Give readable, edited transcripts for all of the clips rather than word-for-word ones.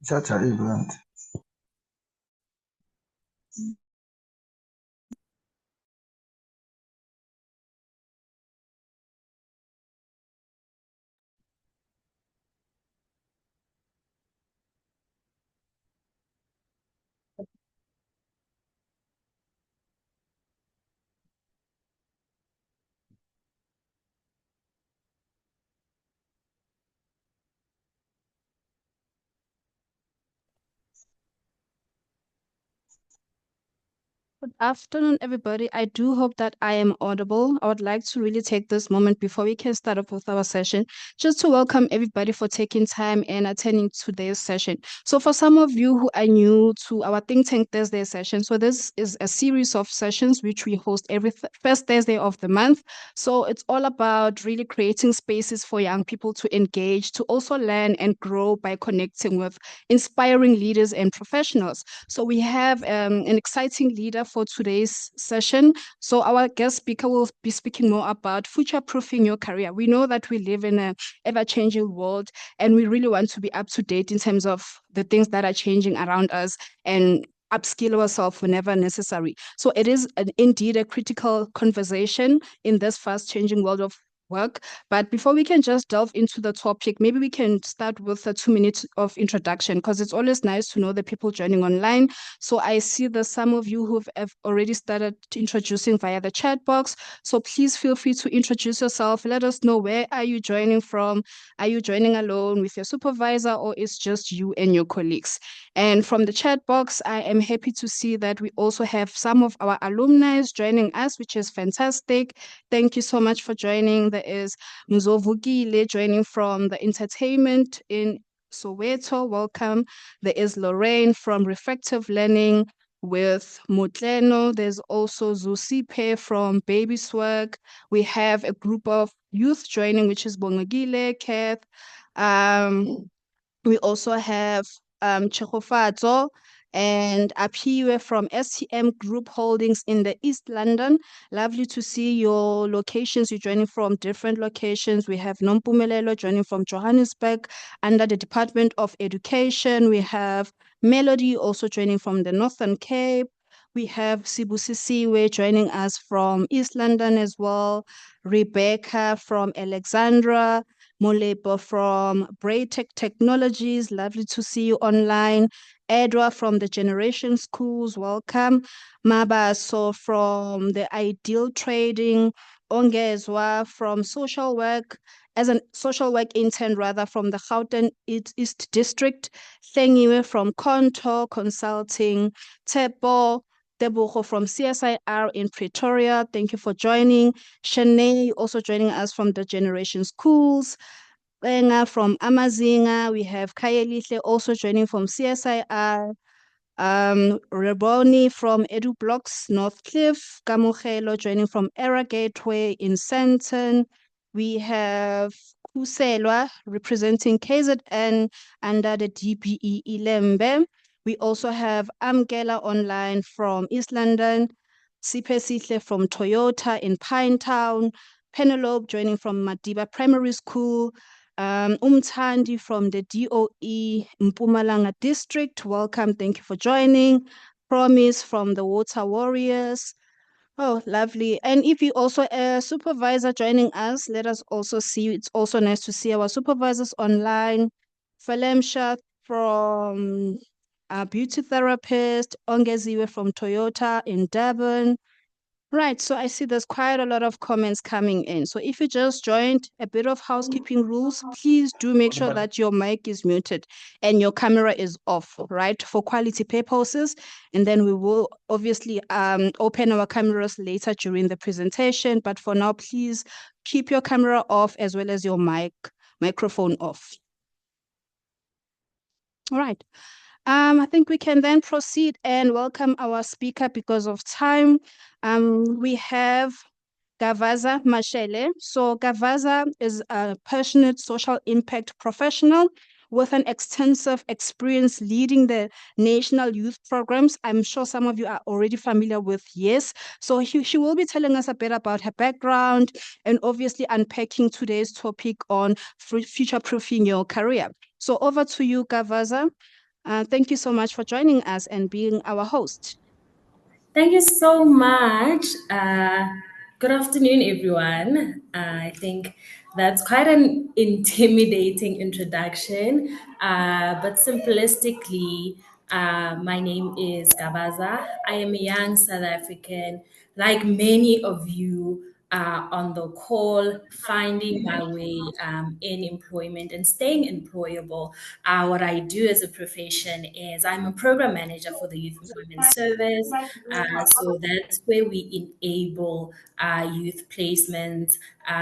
Chacha Event. Good afternoon, everybody. I do hope that I am audible. I would like to really take this moment before we can start off with our session, just to welcome everybody for taking time and attending today's session. So for some of you who are new to our Think Tank Thursday session, so this is a series of sessions which we host every first Thursday of the month. So it's all about really creating spaces for young people to engage, to also learn and grow by connecting with inspiring leaders and professionals. So we have an exciting leader for today's session. So our guest speaker will be speaking more about future-proofing your career. We know that we live in an ever-changing world, and we really want to be up to date in terms of the things that are changing around us and upskill ourselves whenever necessary. So it is indeed a critical conversation in this fast-changing world of work. But before we can just delve into the topic, maybe we can start with a 2 minutes of introduction, because it's always nice to know the people joining online. So I see that some of you who have already started introducing via the chat box. So please feel free to introduce yourself. Let us know, where are you joining from? Are you joining alone with your supervisor, or is just you and your colleagues? And from the chat box, I am happy to see that we also have some of our alumni joining us, which is fantastic. Thank you so much for joining. There is Muzovukile joining from the entertainment in Soweto. Welcome. There is Lorraine from Reflective Learning with Mutleno. There's also Zusipe from Baby Swag. We have a group of youth joining, which is Bongagile, Kath. We also have Chegofatso and Apiwe from STM Group Holdings in the East London. Lovely to see your locations. You're joining from different locations. We have Nompumelelo joining from Johannesburg under the Department of Education. We have Melody also joining from the Northern Cape. We have Sibusisiwe joining us from East London as well. Rebecca from Alexandra. Molepo from Braytech Technologies. Lovely to see you online. Edwa from the Generation Schools. Welcome. Mabaso from the Ideal Trading. Ongezwa from social work, as a social work intern rather, from the Gauteng East District. Thengiwe from Contour Consulting. Tepo Tebogo from CSIR in Pretoria. Thank you for joining. Shanae also joining us from the Generation Schools. Benga from Amazinga. We have Kayelihle also joining from CSIR. Reboni from EduBlocks Northcliffe. Kamugelo joining from Era Gateway in Sandton. We have Kuselwa representing KZN under the DBE Ilembe. We also have Amgela online from East London. Sipe from Toyota in Pinetown. Penelope joining from Madiba Primary School. Umtandi from the DOE Mpumalanga District. Welcome. Thank you for joining. Promise from the Water Warriors. Oh, lovely. And if you also a supervisor joining us, let us also see you. It's also nice to see our supervisors online. Falemsha from Beauty Therapist. Ongeziwe from Toyota in Durban. Right, so I see there's quite a lot of comments coming in. So if you just joined, a bit of housekeeping rules, please do make sure that your mic is muted and your camera is off, right, for quality purposes. And then we will obviously open our cameras later during the presentation. But for now, please keep your camera off as well as your microphone off. All right. I think we can then proceed and welcome our speaker because of time. We have Gavaza Mashele. So Gavaza is a passionate social impact professional with an extensive experience leading the national youth programs. I'm sure some of you are already familiar with Yes. So she will be telling us a bit about her background and obviously unpacking today's topic on future proofing your career. So over to you, Gavaza. Thank you so much for joining us and being our host. Thank you so much. Good afternoon, everyone. I think that's quite an intimidating introduction, but simplistically, my name is Gavaza. I am a young South African, like many of you on the call, finding my way in employment and staying employable. What I do as a profession is I'm a program manager for the Youth Employment Service. So that's where we enable youth placements.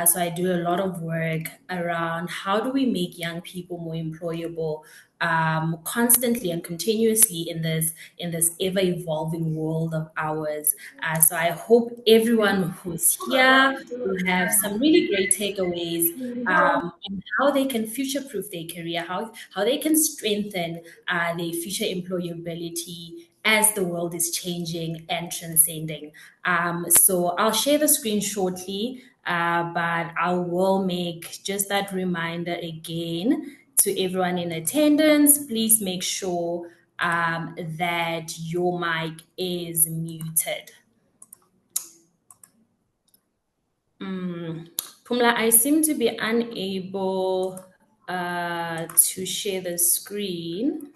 So I do a lot of work around how do we make young people more employable constantly and continuously in this ever evolving world of ours. So I hope everyone who's here will have some really great takeaways on how they can future proof their career, how they can strengthen their future employability as the world is changing and transcending. So I'll share the screen shortly, but I will make just that reminder again to everyone in attendance. Please make sure that your mic is muted. Pumla, I seem to be unable to share the screen.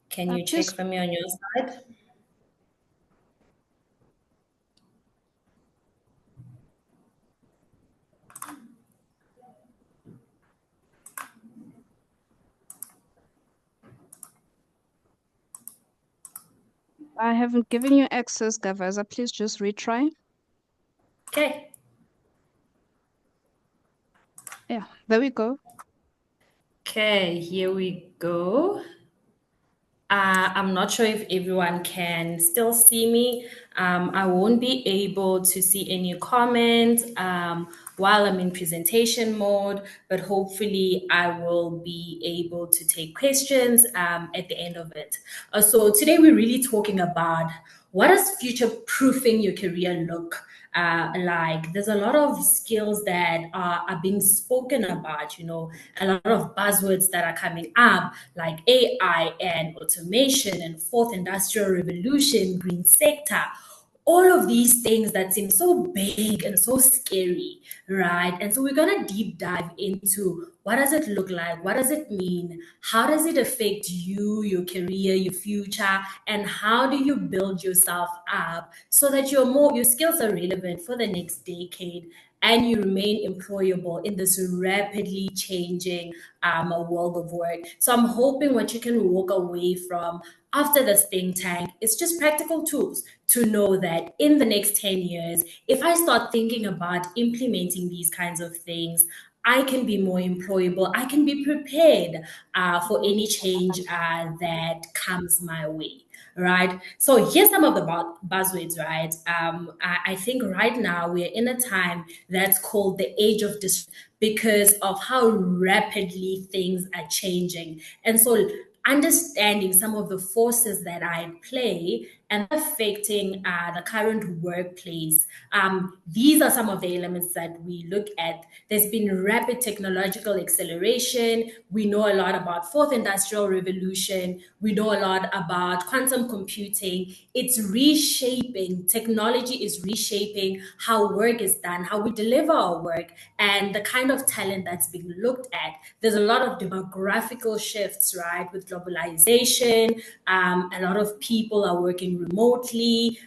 Can you check Please, for me on your side? I haven't given you access, Gavaza. Please just retry. Okay. Yeah, there we go. Okay, here we go. I'm not sure if everyone can still see me. I won't be able to see any comments while I'm in presentation mode, but hopefully I will be able to take questions at the end of it. So today we're really talking about what does future proofing your career look like. There's a lot of skills that are being spoken about, a lot of buzzwords that are coming up, like AI and automation and fourth industrial revolution, green sector, all of these things that seem so big and so scary, right? And so we're going to deep dive into what does it look like? What does it mean? How does it affect you, your career, your future? And how do you build yourself up so that your skills are relevant for the next decade and you remain employable in this rapidly changing world of work. So I'm hoping what you can walk away from after this think tank is just practical tools to know that in the next 10 years, if I start thinking about implementing these kinds of things, I can be more employable. I can be prepared for any change that comes my way. Right. So here's some of the buzzwords, right? I think right now we're in a time that's called the age of disruption because of how rapidly things are changing. And so understanding some of the forces that are at play and affecting the current workplace. These are some of the elements that we look at. There's been rapid technological acceleration. We know a lot about fourth industrial revolution. We know a lot about quantum computing. It's reshaping, technology is reshaping how work is done, how we deliver our work, and the kind of talent that's being looked at. There's a lot of demographical shifts, right, with globalization. A lot of people are working remotely.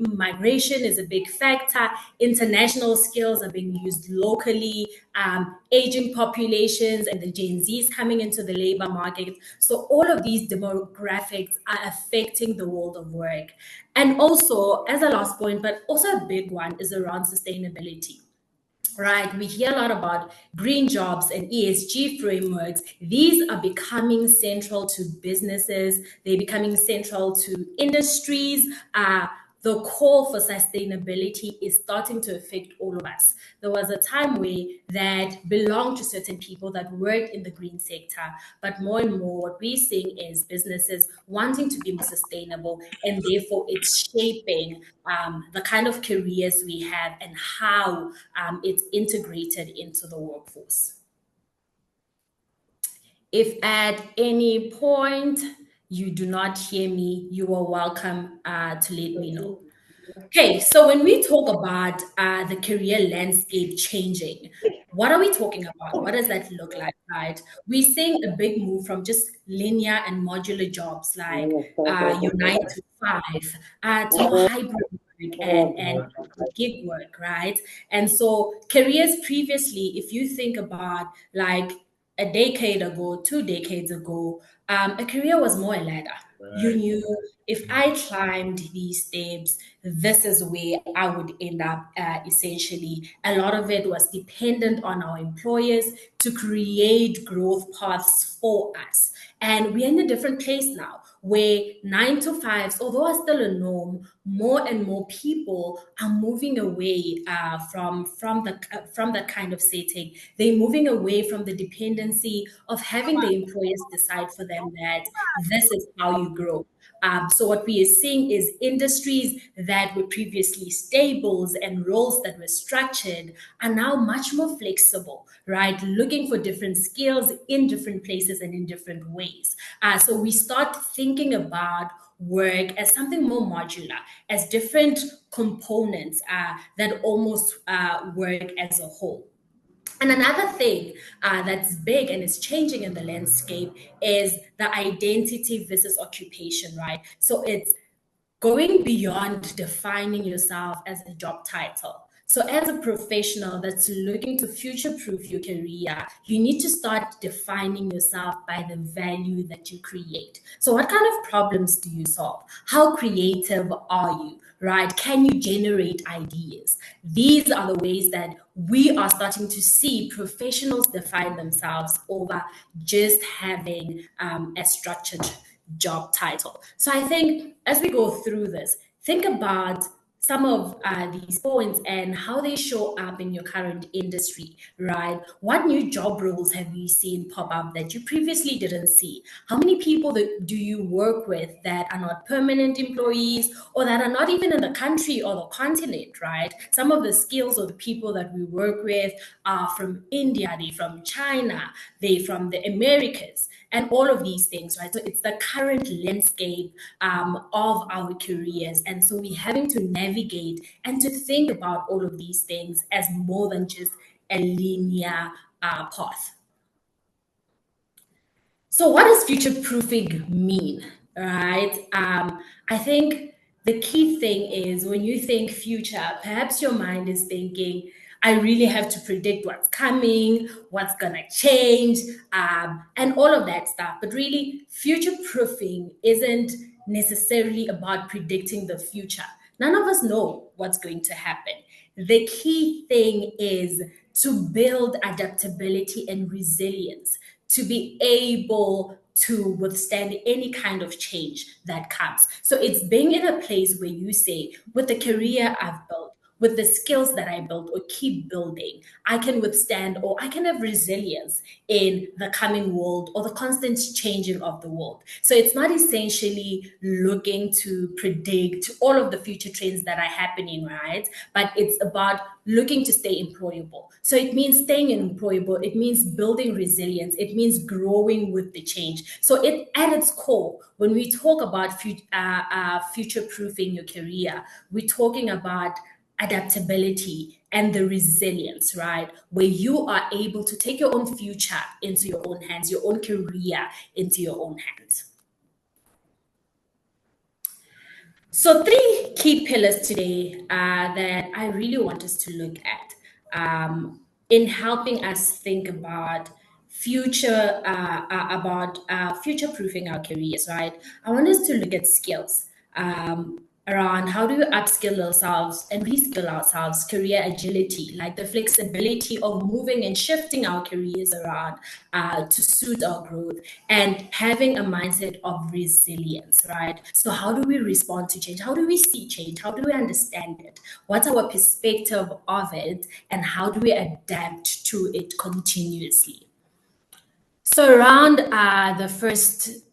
Migration is a big factor. International skills are being used locally. Aging populations and the Gen Zs coming into the labor market. So all of these demographics are affecting the world of work. And also, as a last point, but also a big one, is around sustainability. Right, we hear a lot about green jobs and ESG frameworks. These are becoming central to businesses, they're becoming central to industries. the call for sustainability is starting to affect all of us. There was a time where that belonged to certain people that worked in the green sector, but more and more what we're seeing is businesses wanting to be more sustainable, and therefore it's shaping the kind of careers we have and how it's integrated into the workforce. If at any point you do not hear me, you are welcome to let me know. Okay, so when we talk about the career landscape changing, what are we talking about? What does that look like, right? We're seeing a big move from just linear and modular jobs like your 9 to 5 to more hybrid work and gig work, right? And so careers previously, if you think about like a decade ago, 2 decades ago, a career was more a ladder. You knew if I climbed these steps, this is where I would end up essentially. A lot of it was dependent on our employers to create growth paths for us. And we're in a different place now where 9 to 5s, although are still a norm, more and more people are moving away from that kind of setting. They're moving away from the dependency of having the employers decide for them that this is how you grow. So what we are seeing is industries that were previously stables and roles that were structured are now much more flexible, right? Looking for different skills in different places and in different ways. So we start thinking about work as something more modular, as different components that almost work as a whole. And another thing that's big and is changing in the landscape is the identity versus occupation, right? So it's going beyond defining yourself as a job title. So, as a professional that's looking to future proof your career, you need to start defining yourself by the value that you create. So, what kind of problems do you solve? How creative are you? Right? Can you generate ideas? These are the ways that we are starting to see professionals define themselves over just having a structured job title. So I think as we go through this, think about some of these points and how they show up in your current industry, right? What new job roles have you seen pop up that you previously didn't see? How many people do you work with that are not permanent employees or that are not even in the country or the continent, right? Some of the skills of the people that we work with are from India, they're from China, they're from the Americas and all of these things, right? So it's the current landscape of our careers. And so we're having to navigate and to think about all of these things as more than just a linear path. So, what does future proofing mean? Right? I think the key thing is when you think future, perhaps your mind is thinking, I really have to predict what's coming, what's going to change, and all of that stuff. But really, future proofing isn't necessarily about predicting the future. None of us know what's going to happen. The key thing is to build adaptability and resilience to be able to withstand any kind of change that comes. So it's being in a place where you say, with the career I've built, with the skills that I built or keep building, I can withstand or I can have resilience in the coming world or the constant changing of the world. So it's not essentially looking to predict all of the future trends that are happening, right? But it's about looking to stay employable. So it means staying employable, it means building resilience, it means growing with the change. So it at its core, when we talk about future proofing your career, we're talking about adaptability and the resilience, right? Where you are able to take your own future into your own hands, your own career into your own hands. So, three key pillars today that I really want us to look at in helping us think about future proofing our careers. Right? I want us to look at skills. around how do we upskill ourselves and reskill ourselves, career agility, like the flexibility of moving and shifting our careers around to suit our growth, and having a mindset of resilience, right? So, how do we respond to change? How do we see change? How do we understand it? What's our perspective of it? And how do we adapt to it continuously? So around the first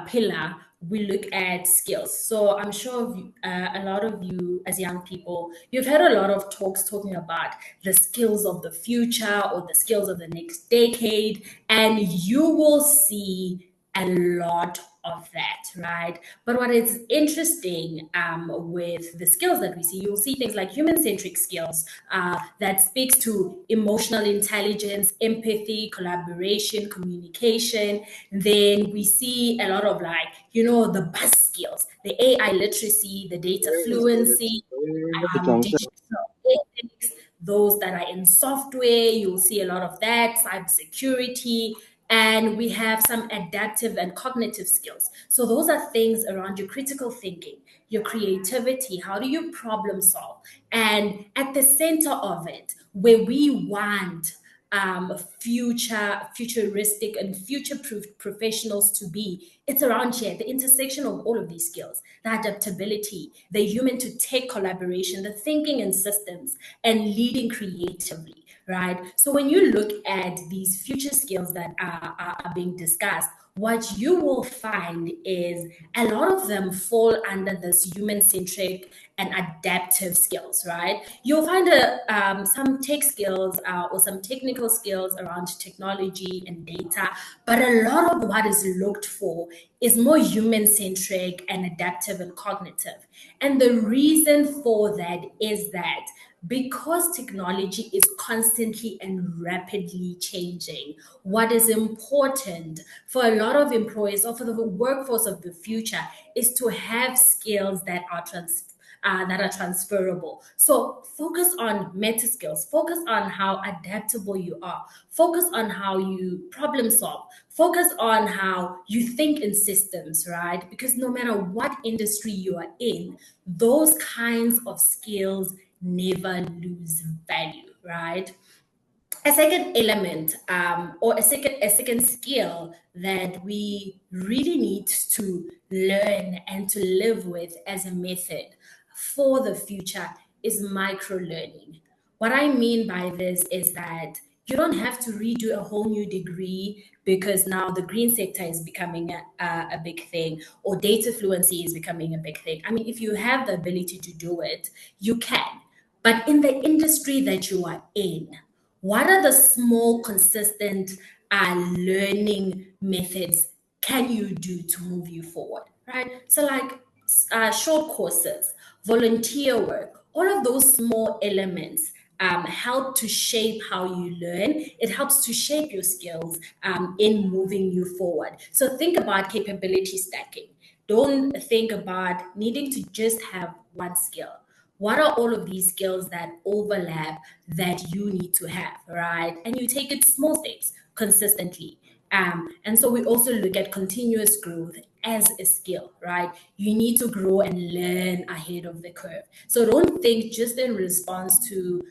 pillar, we look at skills. So I'm sure a lot of you, as young people, you've heard a lot of talks talking about the skills of the future or the skills of the next decade, and you will see a lot of that, right? But what is interesting with the skills that we see, you'll see things like human-centric skills that speaks to emotional intelligence, empathy, collaboration, communication. Then we see a lot of like, the buzz skills, the AI literacy, the data fluency, digital ethics, those that are in software, you'll see a lot of that, cybersecurity, and we have some adaptive and cognitive skills. So those are things around your critical thinking, your creativity, how do you problem solve? And at the center of it, where we want futuristic and future-proof professionals to be. It's around here, the intersection of all of these skills, the adaptability, the human to tech collaboration, the thinking in systems, and leading creatively, right? So when you look at these future skills that are being discussed, what you will find is a lot of them fall under this human centric and adaptive skills, right? You'll find some tech skills or some technical skills around technology and data, but a lot of what is looked for is more human centric and adaptive and cognitive. And the reason for that is that because technology is constantly and rapidly changing, what is important for a lot of employers or for the workforce of the future is to have skills that are transferable. So focus on meta skills, focus on how adaptable you are, focus on how you problem solve, focus on how you think in systems, right? Because no matter what industry you are in, those kinds of skills never lose value, right? A second element or a second skill that we really need to learn and to live with as a method for the future is micro learning. What I mean by this is that you don't have to redo a whole new degree because now the green sector is becoming a big thing, or data fluency is becoming a big thing. I mean, if you have the ability to do it, you can. But in the industry that you are in, what are the small, consistent learning methods can you do to move you forward, right? So, like short courses, volunteer work, all of those small elements help to shape how you learn. It helps to shape your skills in moving you forward. So, think about capability stacking. Don't think about needing to just have one skill. What are all of these skills that overlap that you need to have, right? And you take it small steps consistently. And so we also look at continuous growth as a skill, right? You need to grow and learn ahead of the curve. So don't think just in response to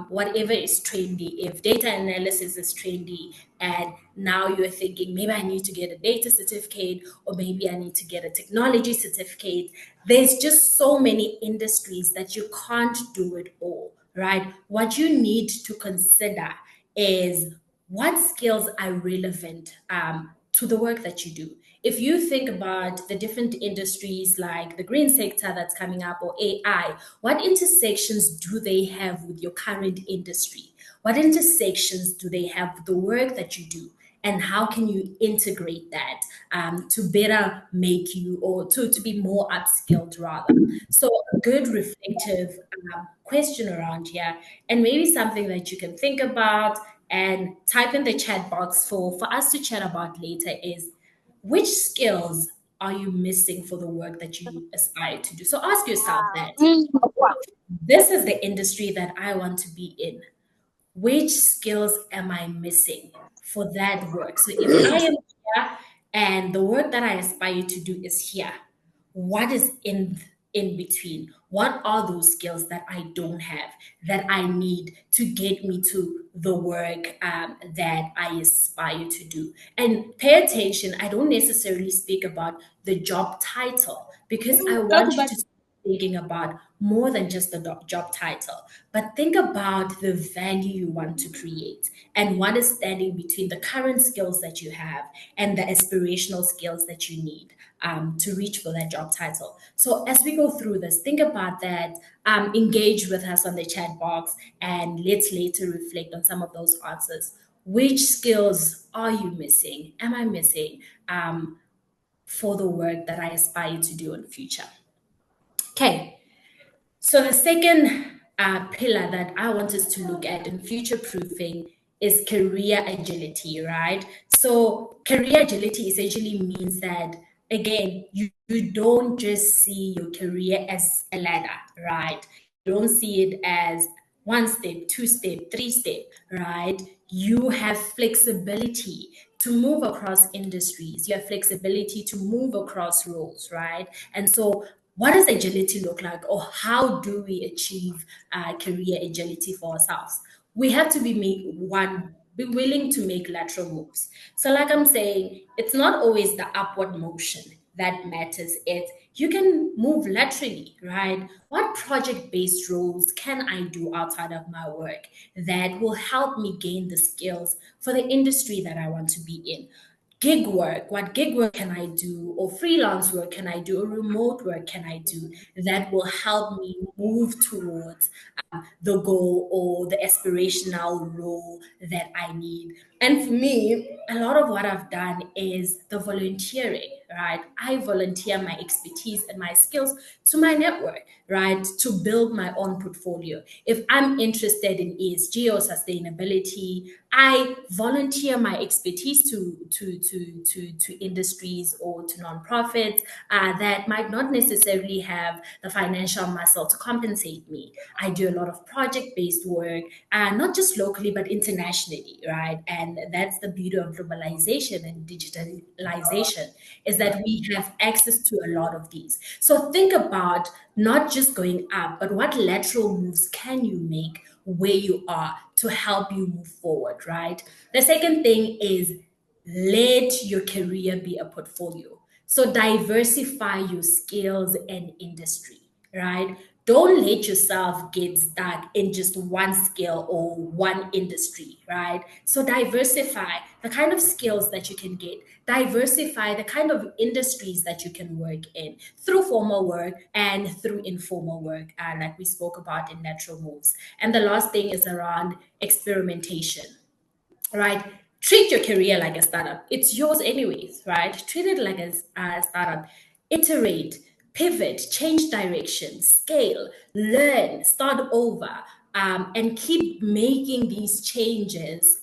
whatever is trendy. If data analysis is trendy and now you're thinking, maybe I need to get a data certificate or maybe I need to get a technology certificate, there's just so many industries that you can't do it all, right? What you need to consider is what skills are relevant to the work that you do. If you think about the different industries like the green sector that's coming up or AI, what intersections do they have with your current industry? What intersections do they have with the work that you do? And how can you integrate that to better make you or to be more upskilled rather? So, a good reflective question around here, and maybe something that you can think about and type in the chat box for us to chat about later is which skills are you missing for the work that you aspire to do? So ask yourself that. This is the industry that I want to be in. Which skills am I missing for that work? So if I am here and the work that I aspire to do is here, what is in in between? What are those skills that I don't have that I need to get me to the work that I aspire to do? And pay attention, I don't necessarily speak about the job title because I want you to start thinking about more than just the job title, but think about the value you want to create and what is standing between the current skills that you have and the aspirational skills that you need to reach for that job title. So as we go through this, think about that, engage with us on the chat box, and let's later reflect on some of those answers. Which skills are you missing? Am I missing for the work that I aspire to do in the future? Okay, so the second pillar that I want us to look at in future proofing is career agility, right? So career agility essentially means that again, you don't just see your career as a ladder, right? You don't see it as one step, two step, three step, right? You have flexibility to move across industries. You have flexibility to move across roles, right? And so what does agility look like, or how do we achieve career agility for ourselves? We have to be willing to make lateral moves. So like I'm saying, it's not always the upward motion that matters. It's you can move laterally, right? What project based roles can I do outside of my work that will help me gain the skills for the industry that I want to be in? Gig work, what gig work can I do, or freelance work can I do, or remote work can I do that will help me move towards the goal or the aspirational role that I need? And for me, a lot of what I've done is the volunteering, right? I volunteer my expertise and my skills to my network, right? To build my own portfolio. If I'm interested in ESG or sustainability, I volunteer my expertise to industries or to nonprofits that might not necessarily have the financial muscle to compensate me. I do a lot of project-based work, not just locally but internationally, right? And that's the beauty of globalization and digitalization, is that we have access to a lot of these. So think about not just going up, but what lateral moves can you make where you are to help you move forward, right? The second thing is let your career be a portfolio. So diversify your skills and industry, right? Don't let yourself get stuck in just one skill or one industry, right? So diversify the kind of skills that you can get, diversify the kind of industries that you can work in through formal work and through informal work, like we spoke about in natural moves. And the last thing is around experimentation, right? Treat your career like a startup. It's yours anyways, right? Treat it like a startup. Iterate, pivot, change direction, scale, learn, start over, and keep making these changes,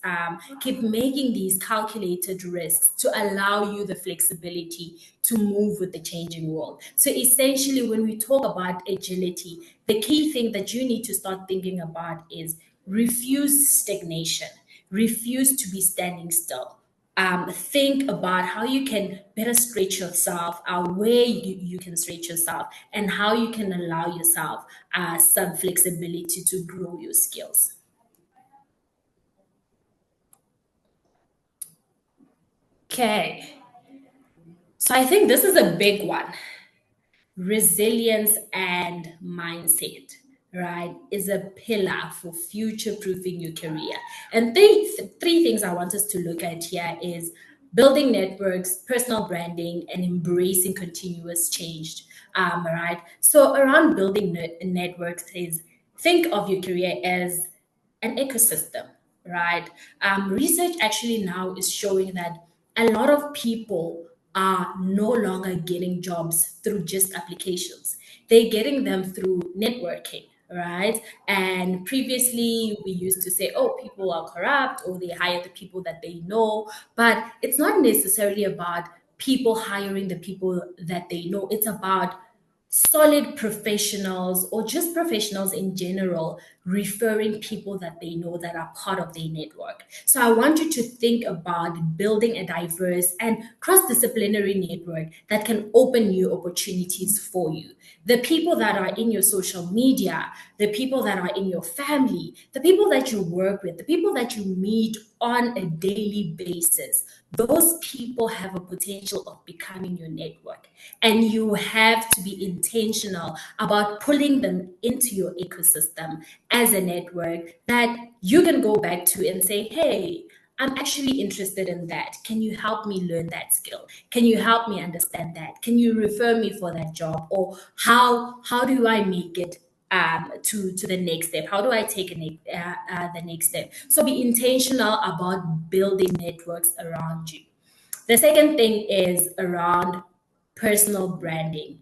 keep making these calculated risks to allow you the flexibility to move with the changing world. So essentially, when we talk about agility, the key thing that you need to start thinking about is refuse stagnation, refuse to be standing still. Think about how you can better stretch yourself, where you can stretch yourself, and how you can allow yourself some flexibility to grow your skills. Okay, so I think this is a big one. Resilience and mindset, right, is a pillar for future proofing your career. And three things I want us to look at here is building networks, personal branding, and embracing continuous change. Right. So around building networks is think of your career as an ecosystem, right? Research actually now is showing that a lot of people are no longer getting jobs through just applications. They're getting them through networking, right? And previously we used to say, oh, people are corrupt or they hire the people that they know. But it's not necessarily about people hiring the people that they know. It's about solid professionals or just professionals in general referring people that they know that are part of their network. So I want you to think about building a diverse and cross-disciplinary network that can open new opportunities for you. The people that are in your social media, the people that are in your family, the people that you work with, the people that you meet on a daily basis, those people have a potential of becoming your network. And you have to be intentional about pulling them into your ecosystem as a network that you can go back to and say, hey, I'm actually interested in that. Can you help me learn that skill? Can you help me understand that? Can you refer me for that job? Or how do I make it to the next step? How do I take the next step? So be intentional about building networks around you. The second thing is around personal branding.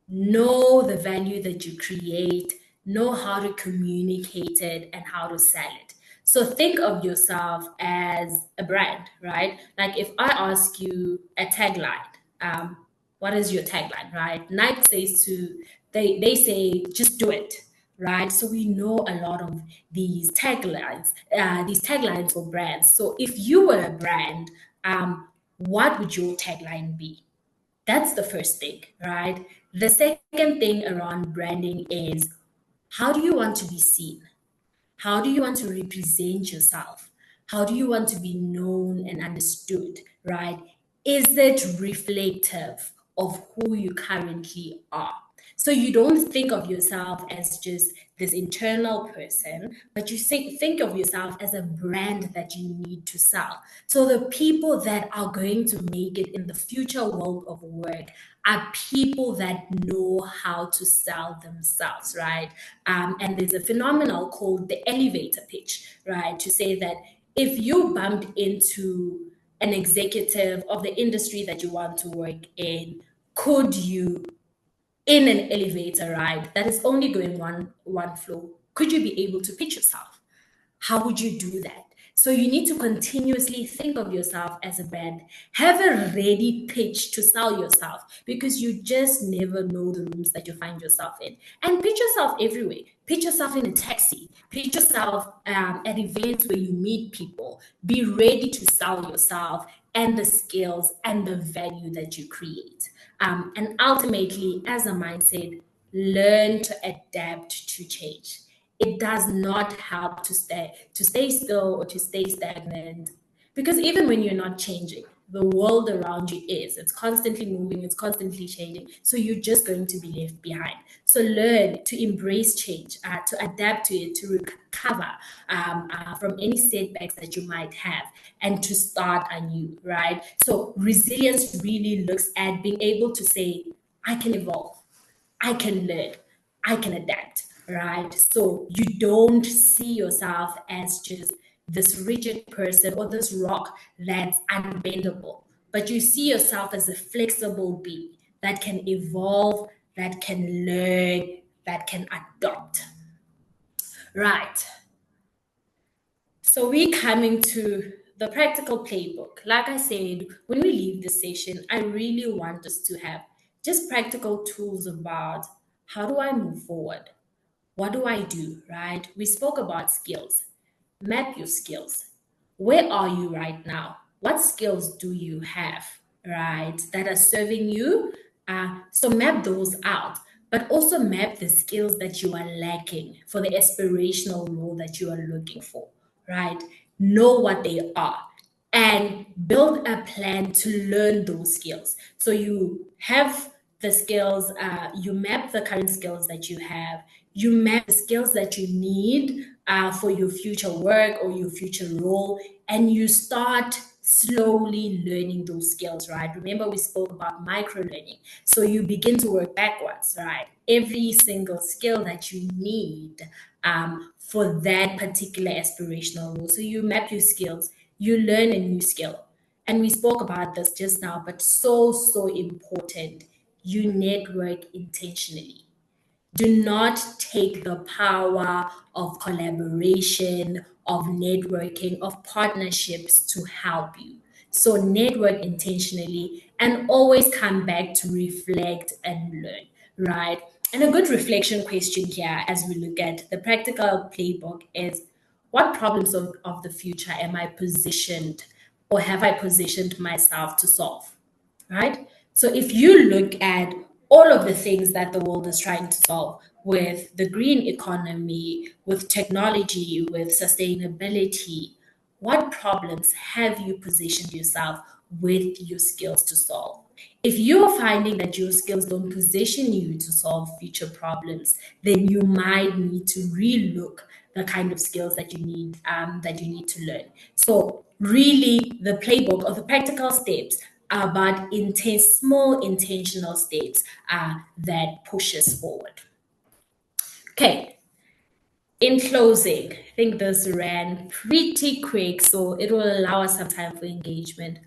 Know the value that you create, know how to communicate it, and how to sell it. So think of yourself as a brand, right? Like if I ask you a tagline, um, what is your tagline, right? Nike says they say just do it, right? So we know a lot of these taglines for brands. So if you were a brand, what would your tagline be? That's the first thing, right? The second thing around branding is, how do you want to be seen? How do you want to represent yourself? How do you want to be known and understood, right? Is it reflective of who you currently are? So you don't think of yourself as just this internal person, but you think of yourself as a brand that you need to sell. So the people that are going to make it in the future world of work are people that know how to sell themselves, right? And there's a phenomenon called the elevator pitch, right? To say that if you bumped into an executive of the industry that you want to work in, could you, in an elevator ride that is only going one floor, could you be able to pitch yourself? How would you do that? So you need to continuously think of yourself as a brand. Have a ready pitch to sell yourself, because you just never know the rooms that you find yourself in. And pitch yourself everywhere. Pitch yourself in a taxi. Pitch yourself at events where you meet people. Be ready to sell yourself and the skills and the value that you create. And ultimately, as a mindset, learn to adapt to change. It does not help to stay still or to stay stagnant, because even when you're not changing, the world around you is. It's constantly moving, it's constantly changing. So you're just going to be left behind. So learn to embrace change, to adapt to it, to recover from any setbacks that you might have, and to start anew, right? So resilience really looks at being able to say, I can evolve, I can learn, I can adapt, right? So you don't see yourself as just this rigid person or this rock that's unbendable, but you see yourself as a flexible being that can evolve, that can learn, that can adopt, right? So we're coming to the practical playbook. Like I said, when we leave this session, I really want us to have just practical tools about, how do I move forward? What do I do, right? We spoke about skills. Map your skills. Where are you right now? What skills do you have, right, that are serving you? So map those out, but also map the skills that you are lacking for the aspirational role that you are looking for, right? Know what they are and build a plan to learn those skills. So you have the skills, you map the current skills that you have, you map the skills that you need for your future work or your future role, and you start slowly learning those skills, right? Remember, we spoke about micro learning. So you begin to work backwards, right? Every single skill that you need for that particular aspirational role. So you map your skills, you learn a new skill. And we spoke about this just now, but so important. You network intentionally. Do not take the power of collaboration, of networking, of partnerships to help you. So, network intentionally and always come back to reflect and learn. right? And a good reflection question here as we look at the practical playbook is, what problems of the future am I positioned or have I positioned myself to solve? Right? So if you look at all of the things that the world is trying to solve with the green economy, with technology, with sustainability, what problems have you positioned yourself with your skills to solve? If you're finding that your skills don't position you to solve future problems, then you might need to relook the kind of skills that you need to learn. So really, the playbook or the practical steps are about small intentional steps that push us forward. Okay, in closing, I think this ran pretty quick, so it will allow us some time for engagement.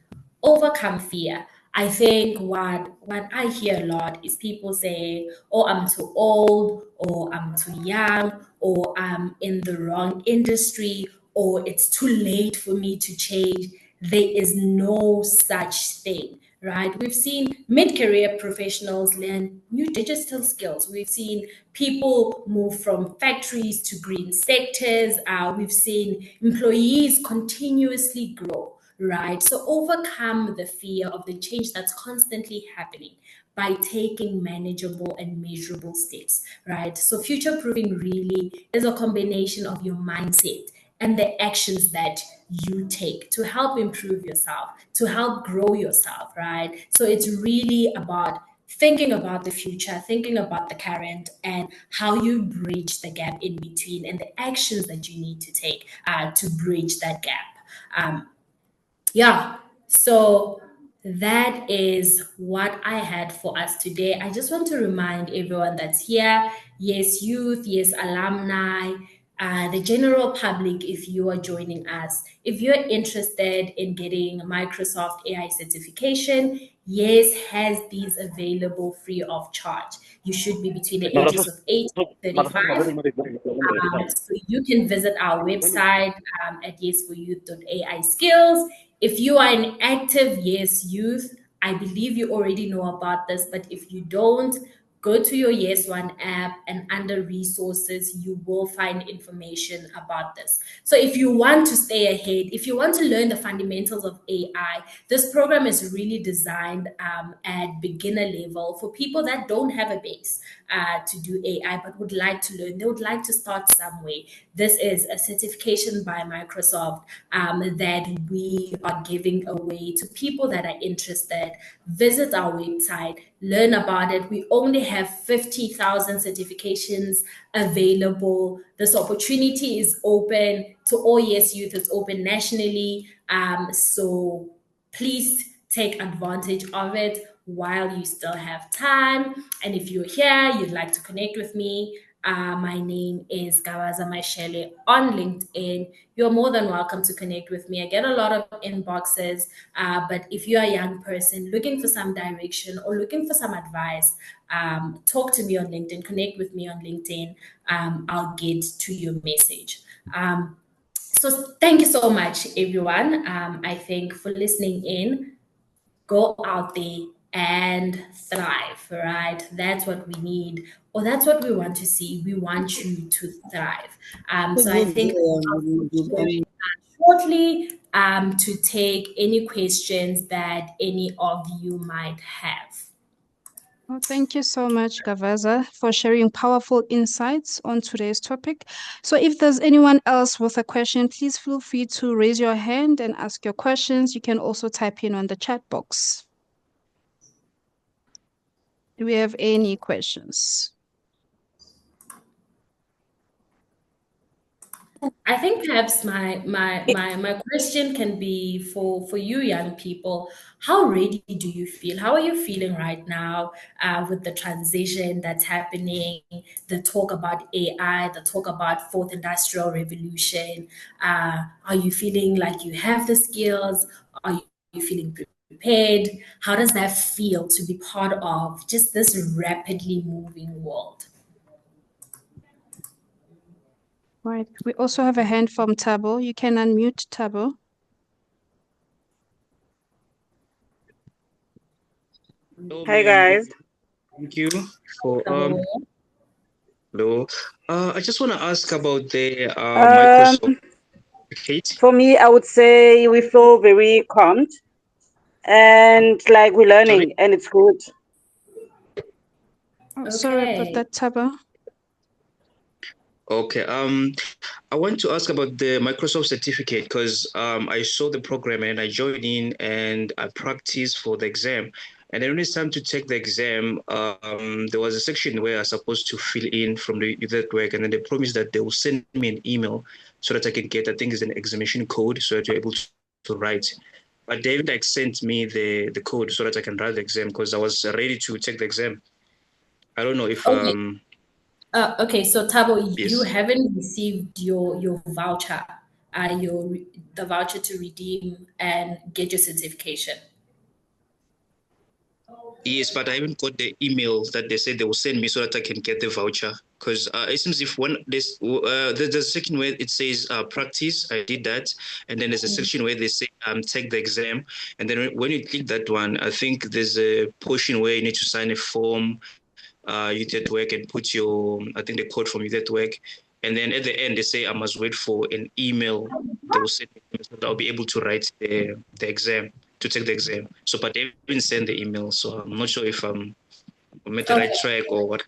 Overcome fear. I think what I hear a lot is people saying, "Oh, I'm too old," or "I'm too young," or "I'm in the wrong industry," or "It's too late for me to change." There is no such thing, right? We've seen mid career professionals learn new digital skills. We've seen people move from factories to green sectors. We've seen employees continuously grow, right? So overcome the fear of the change that's constantly happening by taking manageable and measurable steps, right? So future proofing really is a combination of your mindset and the actions that you take to help improve yourself, to help grow yourself, right? So it's really about thinking about the future, thinking about the current, and how you bridge the gap in between and the actions that you need to take to bridge that gap. Yeah, so that is what I had for us today. I just want to remind everyone that's here, yes, youth, yes, alumni, the general public, if you are joining us, if you're interested in getting Microsoft AI certification, yes, has these available free of charge. You should be between the ages of 8 and 35. So you can visit our website at yesforyouth.ai skills. If you are an active Yes Youth, I believe you already know about this, but if you don't, go to your Yes One app and under resources, you will find information about this. So if you want to stay ahead, if you want to learn the fundamentals of AI, this program is really designed at beginner level for people that don't have a base to do AI but would like to learn. They would like to start somewhere. This is a certification by Microsoft that we are giving away to people that are interested. Visit our website, learn about it. We only have 50,000 certifications available. This opportunity is open to all Yes Youth, it's open nationally. So please take advantage of it while you still have time. And if you're here, you'd like to connect with me, my name is Gavaza Mashele on LinkedIn. You're more than welcome to connect with me. I get a lot of inboxes, but if you're a young person looking for some direction or looking for some advice, talk to me on LinkedIn, connect with me on LinkedIn. I'll get to your message. So thank you so much, everyone. I think for listening in. Go out there and thrive, right? That's what we need, or that's what we want to see. We want you to thrive. So I think I'll switch shortly to take any questions that any of you might have. Well, thank you so much, Gavaza, for sharing powerful insights on today's topic. So, if there's anyone else with a question, please feel free to raise your hand and ask your questions. You can also type in on the chat box. Do we have any questions? I think perhaps my question can be for you young people. How ready do you feel? How are you feeling right now with the transition that's happening? The talk about AI, the talk about fourth industrial revolution. Are you feeling like you have the skills? Are you feeling prepared? How does that feel to be part of just this rapidly moving world? Right. We also have a hand from Tabo. You can unmute Tabo. Hi guys. Thank you for Tabo. hello. I just want to ask about the Um, Microsoft certificate. for me, I would say we feel very calm and like we're Sorry. learning, and it's good. Oh, sorry about Okay. that, Taba. Okay. I want to ask about the Microsoft certificate because I saw the program and I joined in and I practiced for the exam. And then when it's time to take the exam, there was a section where I was supposed to fill in from the youth network, and then they promised that they will send me an email so that I can get, I think it's an examination code, so that you're able to write. But they haven't like sent me the code so that I can write the exam because I was ready to take the exam. I don't know if Okay. Okay, so Tabo, you yes. haven't received your voucher, the voucher to redeem and get your certification. Yes, but I haven't got the email that they said they will send me so that I can get the voucher. Because it seems if one there's a section where it says practice, I did that, and then there's a section where they say take the exam, and then when you click that one, I think there's a portion where you need to sign a form, you did work and put your I think the code from you did work, and then at the end they say I must wait for an email. They will send me so that I'll be able to write the exam to take the exam. So, but they haven't sent the email, so I'm not sure if I'm at the right Okay. track or what.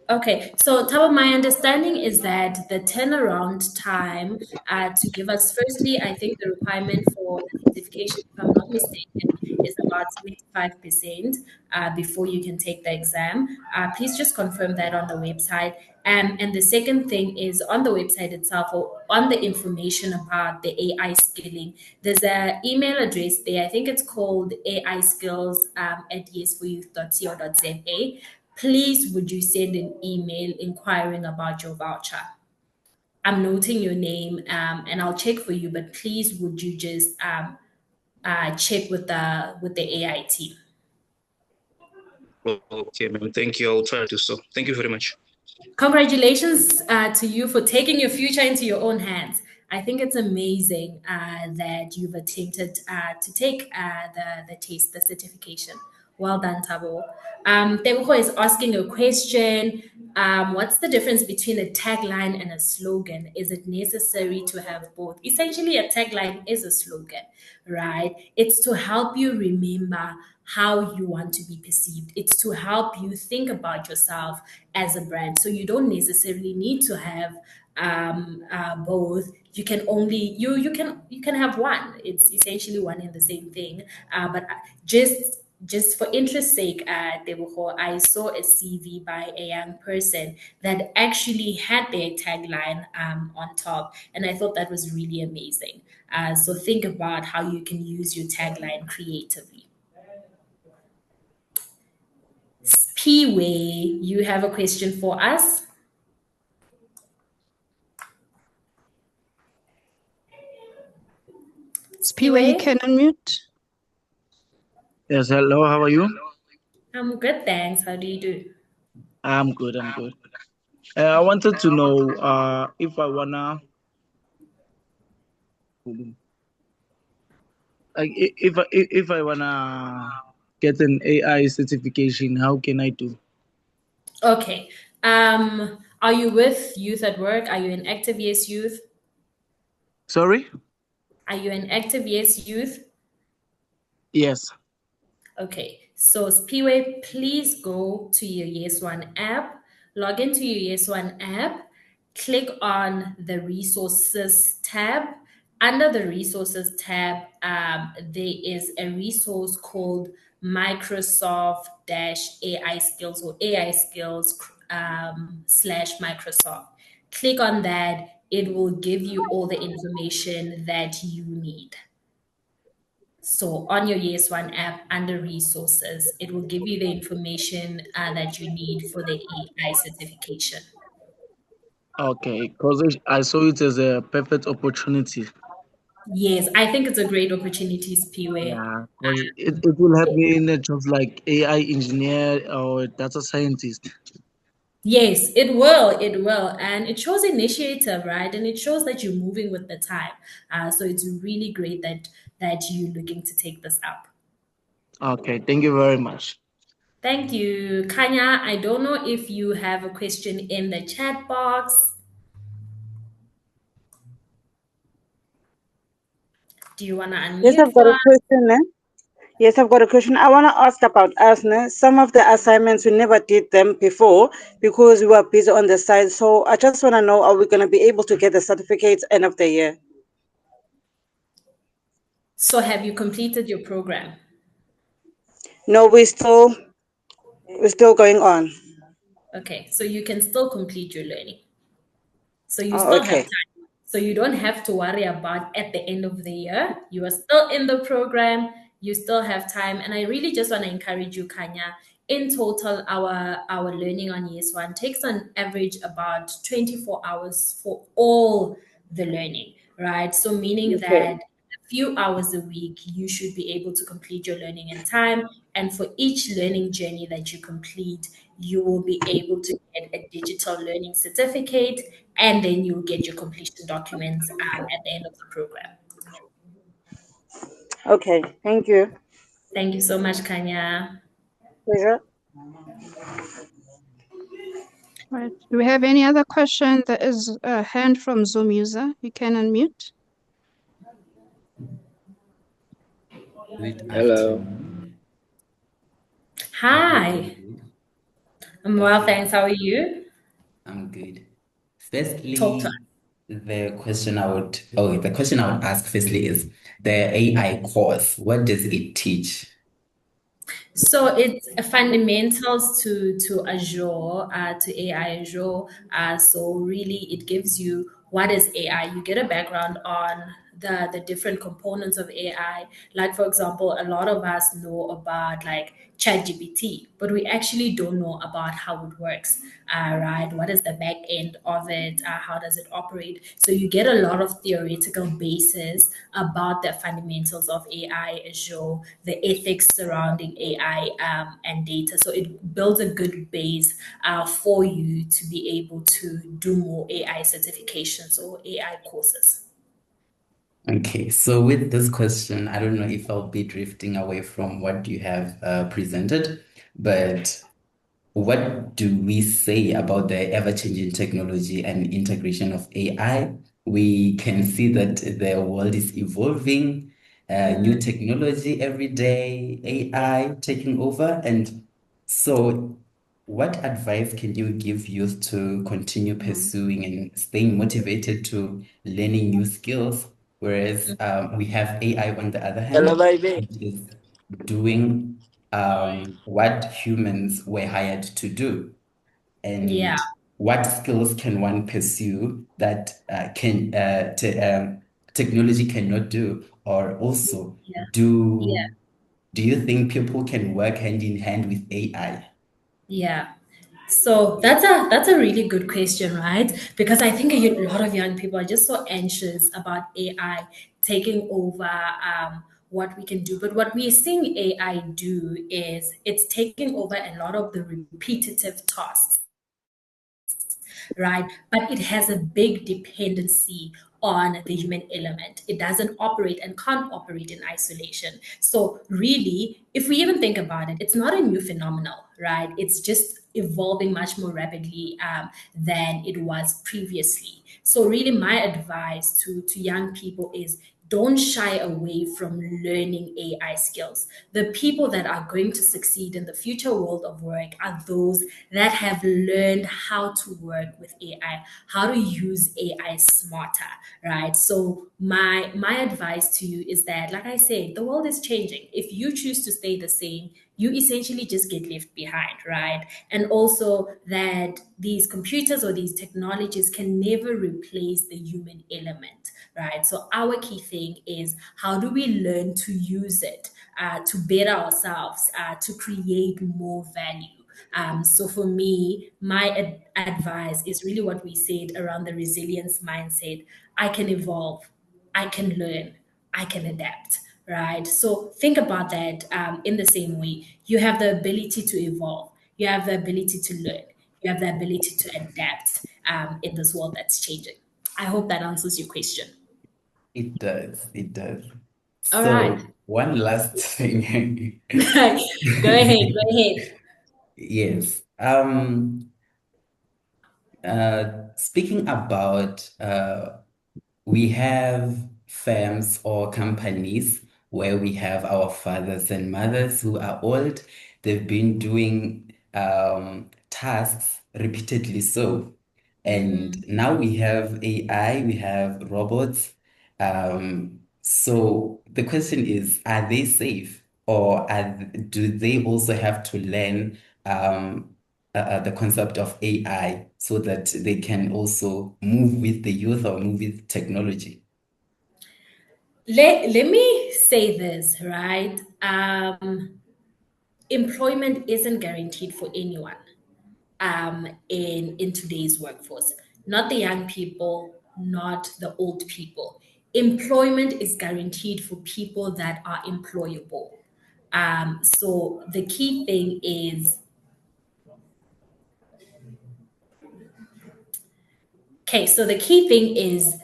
Okay, so Taba, my understanding is that the turnaround time to give us, firstly, I think the requirement for the certification, if I'm not mistaken, is about 75% before you can take the exam. Please just confirm that on the website. And the second thing is on the website itself or on the information about the AI skilling, there's an email address there. I think it's called AI skills at yesforyouth.co.za. Please would you send an email inquiring about your voucher? I'm noting your name and I'll check for you, but please would you just check with the AI team? Okay, ma'am. Thank you. I'll try to do so. Thank you very much. Congratulations to you for taking your future into your own hands. I think it's amazing that you've attempted to take the test, the certification. Well done, Tabo. Tebogo is asking a question. What's the difference between a tagline and a slogan? Is it necessary to have both? Essentially, a tagline is a slogan, right? It's to help you remember how you want to be perceived. It's to help you think about yourself as a brand. So you don't necessarily need to have both. You can only you can have one. It's essentially one and the same thing. But just for interest's sake, Tebogo, I saw a CV by a young person that actually had their tagline on top, and I thought that was really amazing. So think about how you can use your tagline creatively. Piway, you have a question for us? Spiwe, you Piway? can unmute. Yes, hello, how are you? I'm good, thanks. How do you do? I'm good, I'm good. I wanted to know if I wanna if I wanna get an AI certification, how can I do? Okay. Are you with Youth at Work? Are you an active Yes Youth? Sorry? Are you an active Yes Youth? Yes. Okay, so Spiwe, please go to your Yes One app, log into your Yes One app, click on the resources tab. Under the resources tab, there is a resource called Microsoft AI skills or AI skills slash Microsoft. Click on that, it will give you all the information that you need. So on your Yes One app under resources, it will give you the information that you need for the AI certification. Okay, because I saw it as a perfect opportunity. Yes, I think it's a great opportunity, Spiwe. Yeah, because it will help me in a job like AI engineer or data scientist. Yes, it will. It will. And it shows initiative, right? And it shows that you're moving with the time. So it's really great that you're looking to take this up. Okay, thank you very much. Thank you. Kanya, I don't know if you have a question in the chat box. Do you want to Yes, unmute I've got for a us? question. Yes, I've got a question. I want to ask about us. Some of the assignments we never did them before because we were busy on the side. So I just want to know: are we going to be able to get the certificates end of the year? So, have you completed your program? No, we're still going on. Okay, so you can still complete your learning. So you Oh, still have okay. time. So you don't have to worry about at the end of the year. You are still in the program. You still have time. And I really just want to encourage you, Kanya. In total, our learning on Yes One takes on average about 24 hours for all the learning, right? So meaning Okay. that a few hours a week, you should be able to complete your learning in time. And for each learning journey that you complete, you will be able to get a digital learning certificate, and then you'll get your completion documents at the end of the program. Okay. Thank you. Thank you so much, Kanya. Pleasure. Right. Do we have any other question? There is a hand from Zoom user. You can unmute. Good Hello. afternoon. I hope you're Hi, good. I'm well, Okay, thanks. How are you? I'm good. Talk to us. Firstly, the question I would ask firstly is the AI course. What does it teach? So it's fundamentals to Azure, to AI Azure. So really, it gives you what is AI. You get a background on the different components of AI. Like for example, a lot of us know about like ChatGPT, but we actually don't know about how it works. Right? What is the back end of it? How does it operate? So you get a lot of theoretical basis about the fundamentals of AI, Azure, the ethics surrounding AI and data. So it builds a good base for you to be able to do more AI certifications or AI courses. Okay, so with this question, I don't know if I'll be drifting away from what you have presented, but what do we say about the ever-changing technology and integration of AI? We can see that the world is evolving, new Mm, technology every day, AI taking over. And so, what advice can you give youth to continue pursuing and staying motivated to learning new skills? Whereas we have AI on the other Hello, hand, baby. which is doing what humans were hired to do, yeah, and what skills can one pursue that technology cannot do, or also yeah, yeah. do you think people can work hand in hand with AI? Yeah. So that's a really good question, right? Because I think a lot of young people are just so anxious about AI taking over what we can do. But what we're seeing AI do is it's taking over a lot of the repetitive tasks, right? But it has a big dependency on the human element. It doesn't operate and can't operate in isolation. So, really, if we even think about it, it's not a new phenomenon, right? It's just evolving much more rapidly than it was previously. So, really, my advice to young people is don't shy away from learning AI skills. The people that are going to succeed in the future world of work are those that have learned how to work with AI, how to use AI smarter, right? So my advice to you is that, like I said, the world is changing. If you choose to stay the same, you essentially just get left behind, right? And also that these computers or these technologies can never replace the human element, right? So our key thing is how do we learn to use it to better ourselves, to create more value. So for me, my advice is really what we said around the resilience mindset. I can evolve, I can learn, I can adapt, right? So think about that in the same way. You have the ability to evolve, you have the ability to learn, you have the ability to adapt in this world that's changing. I hope that answers your question. It does, it does. All right. So one last thing. Go ahead, go ahead. Yes. Speaking about we have firms or companies where we have our fathers and mothers who are old. They've been doing tasks repeatedly so. And now we have AI, we have robots. So the question is, are they safe or do they also have to learn the concept of AI so that they can also move with the youth or move with technology? Let me say this, right? Employment isn't guaranteed for anyone in today's workforce, not the young people, not the old people. Employment is guaranteed for people that are employable. So the key thing is, okay, so the key thing is,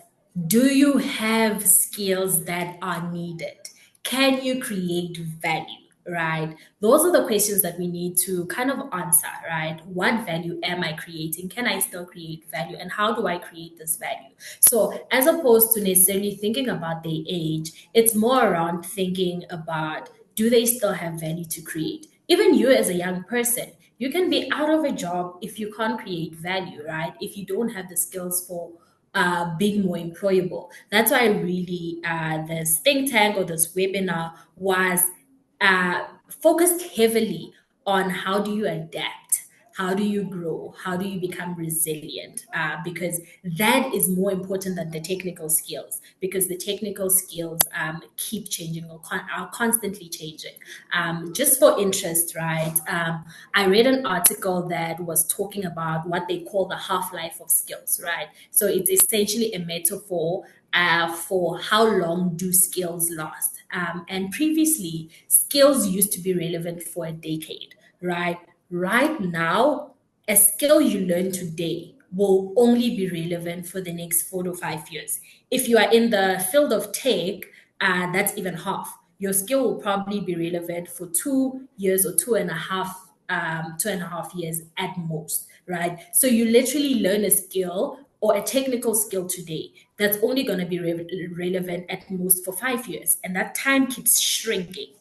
do you have skills that are needed? Can you create value? Right? Those are the questions that we need to kind of answer, right? What value am I creating? Can I still create value? And how do I create this value? So, as opposed to necessarily thinking about their age, it's more around thinking about, do they still have value to create? Even you as a young person, you can be out of a job if you can't create value, right? If you don't have the skills for being more employable. That's why really this think tank or this webinar was focused heavily on how do you adapt, how do you grow, how do you become resilient, because that is more important than the technical skills, because the technical skills keep changing or are constantly changing. Just for interest, right, I read an article that was talking about what they call the half-life of skills, right? So it's essentially a metaphor for how long do skills last. And previously, skills used to be relevant for a decade, right? Right now, a skill you learn today will only be relevant for the next 4 to 5 years. If you are in the field of tech, that's even half. Your skill will probably be relevant for 2 years or 2.5 years at most, right? So you literally learn a skill or a technical skill today that's only going to be relevant at most for 5 years, and that time keeps shrinking,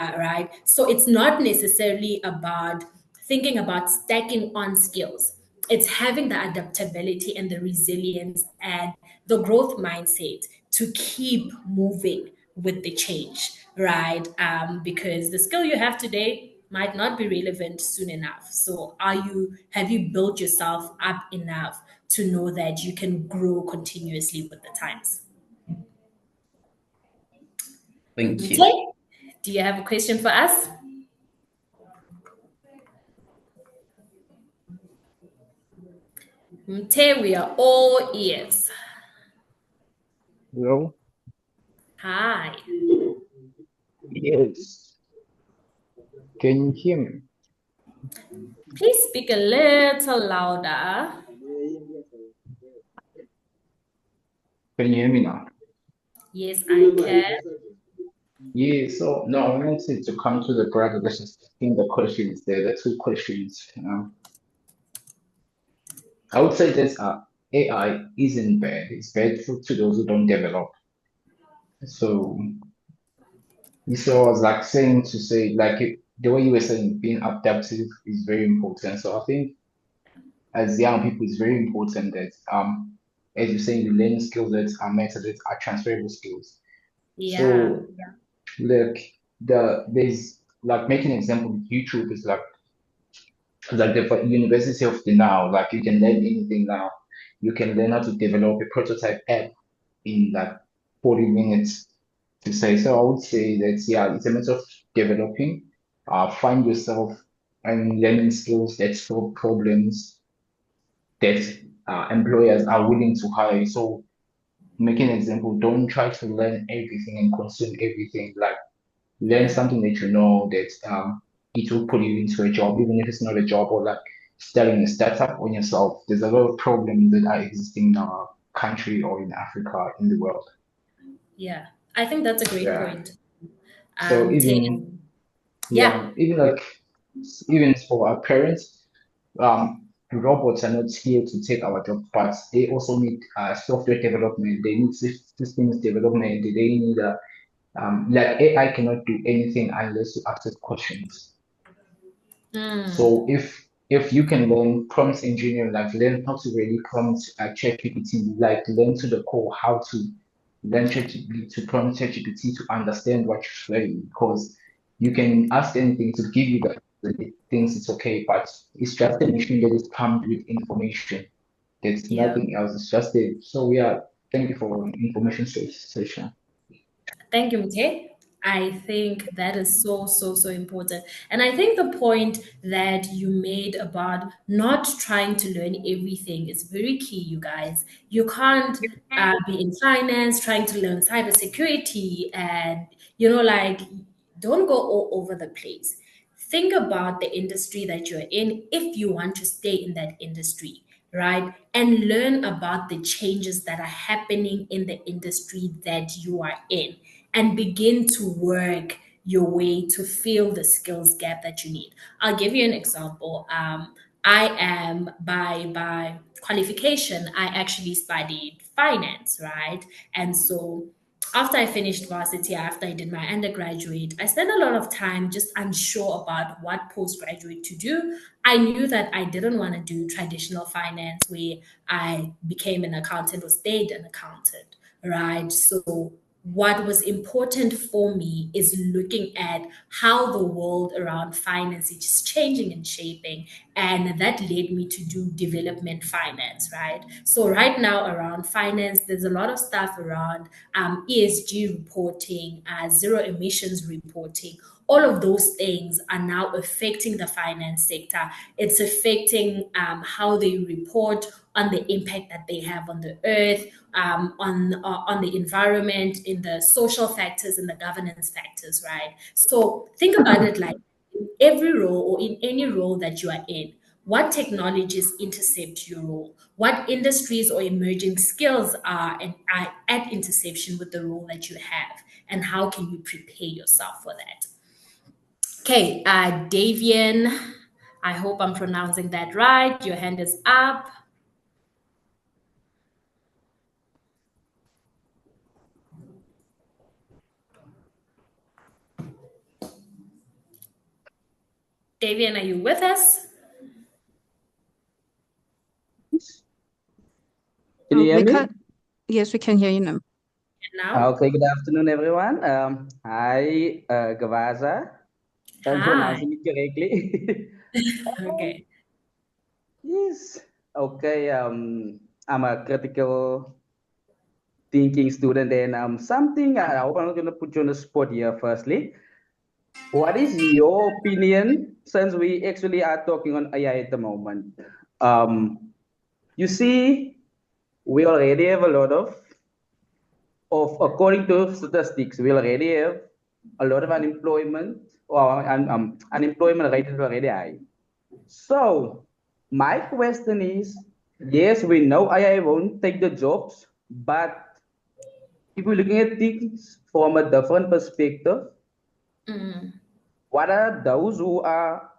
right? So it's not necessarily about thinking about stacking on skills. It's having the adaptability and the resilience and the growth mindset to keep moving with the change, right? Because the skill you have today might not be relevant soon enough. So have you built yourself up enough to know that you can grow continuously with the times? Thank you. Okay. Do you have a question for us? Mte, we are all ears. Hello? Hi. Yes. Can you hear me? Please speak a little louder. Can you hear me now? Yes, I can. Yeah, so no, I wanted to come to the part of the questions there, the two questions. I would say that AI isn't bad. It's bad to those who don't develop. So this was like saying to say like the way you were saying being adaptive is very important. So I think as young people, it's very important that as you're saying, you learn skills that are methods are transferable skills. Yeah. So like there's like making an example with YouTube is like the University of the now, like you can learn anything now. You can learn how to develop a prototype app in like 40 minutes to say. So I would say that yeah, it's a matter of developing, find yourself and learning skills that solve problems that employers are willing to hire. So making an example, don't try to learn everything and consume everything. Like learn Yeah. something that you know that it will put you into a job, even if it's not a job or like starting a startup on yourself. There's a lot of problems that are existing in our country or in Africa, in the world. Yeah. I think that's a great Yeah. point. So Tay, even yeah. yeah, even like even for our parents, robots are not here to take our job, but they also need software development. They need systems development. They need like AI cannot do anything unless you ask it questions. So if you can learn prompt engineering, like learn how to really prompt ChatGPT, like learn to the core how to learn ChatGPT to prompt ChatGPT to understand what you're saying, because you can ask anything to give you the answer, it thinks it's okay, but it's just a machine that is pumped with information. It's Yeah. nothing else. It's just it. So yeah, thank you for information session. Thank you, Mute. I think that is so, so, so important. And I think the point that you made about not trying to learn everything is very key, you guys. You can't be in finance trying to learn cybersecurity and, like, don't go all over the place. Think about the industry that you're in if you want to stay in that industry, right? And learn about the changes that are happening in the industry that you are in and begin to work your way to fill the skills gap that you need. I'll give you an example. I am by qualification, I actually studied finance, right? And so after I finished varsity, after I did my undergraduate, I spent a lot of time just unsure about what postgraduate to do. I knew that I didn't want to do traditional finance where I became an accountant or stayed an accountant, right? So what was important for me is looking at how the world around finance is just changing and shaping. And that led me to do development finance, right? So, right now, around finance, there's a lot of stuff around ESG reporting, zero emissions reporting. All of those things are now affecting the finance sector. It's affecting how they report on the impact that they have on the earth, on the environment, in the social factors, and the governance factors, right? So think about it like in every role or in any role that you are in. What technologies intercept your role? What industries or emerging skills are at intersection with the role that you have? And how can you prepare yourself for that? Okay, Davian, I hope I'm pronouncing that right. Your hand is up. Davian, are you with us? Can you hear We me? can't. Yes, we can hear you now. Now? Okay, good afternoon, everyone. Hi, Gavaza. I'm Hi. pronouncing it correctly. Okay. Yes. Okay. I'm a critical thinking student, and something I hope I'm not gonna put you on the spot here. Firstly, what is your opinion since we actually are talking on AI at the moment? You see, we already have a lot according to statistics, we already have a lot of unemployment or unemployment rate is already high. So my question is, yes, we know AI won't take the jobs, but if we're looking at things from a different perspective, what are those who are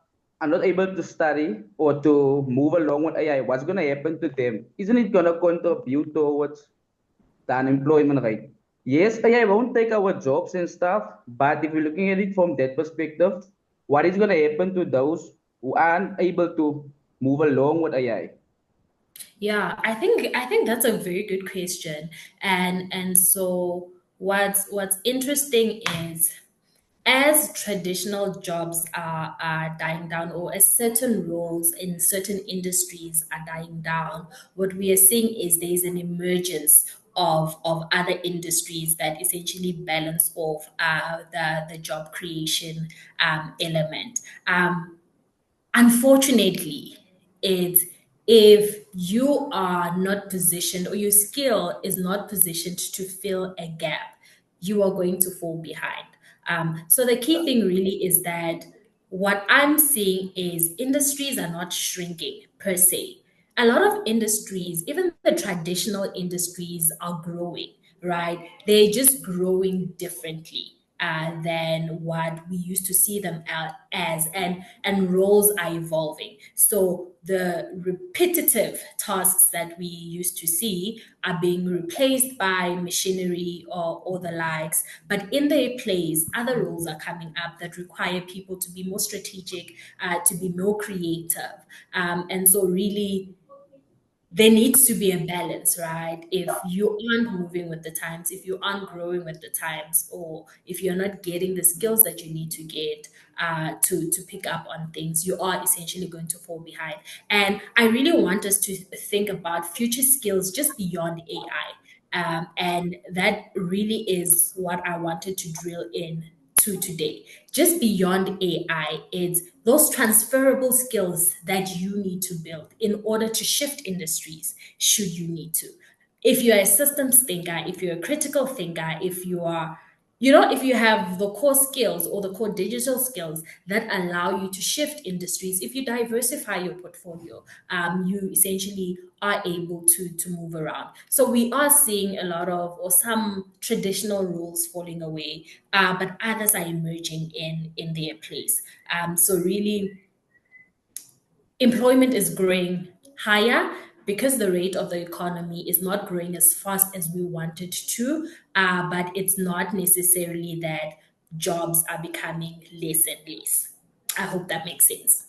not able to study or to move along with AI? What's going to happen to them? Isn't it going to contribute towards the unemployment rate? Yes, AI won't take our jobs and stuff, but if you're looking at it from that perspective, what is going to happen to those who aren't able to move along with AI? Yeah, I think that's a very good question. And so what's interesting is as traditional jobs are dying down or as certain roles in certain industries are dying down, what we are seeing is there's an emergence of other industries that essentially balance off the job creation element. Unfortunately, it's if you are not positioned or your skill is not positioned to fill a gap, you are going to fall behind. So the key thing really is that what I'm seeing is industries are not shrinking per se. A lot of industries, even the traditional industries, are growing, right? They're just growing differently, than what we used to see them as, and roles are evolving. So the repetitive tasks that we used to see are being replaced by machinery or the likes, but in their place other roles are coming up that require people to be more strategic, to be more creative, and so really there needs to be a balance, right? If you aren't moving with the times, if you aren't growing with the times, or if you're not getting the skills that you need to get to pick up on things, you are essentially going to fall behind. And I really want us to think about future skills just beyond AI. And that really is what I wanted to drill in to today. Just beyond AI, it's those transferable skills that you need to build in order to shift industries, should you need to. If you're a systems thinker, if you're a critical thinker, if you are, if you have the core skills or the core digital skills that allow you to shift industries, if you diversify your portfolio, you essentially are able to move around. So we are seeing a lot of, or some traditional rules falling away, but others are emerging in their place. So really, employment is growing higher because the rate of the economy is not growing as fast as we want it to, but it's not necessarily that jobs are becoming less and less. I hope that makes sense.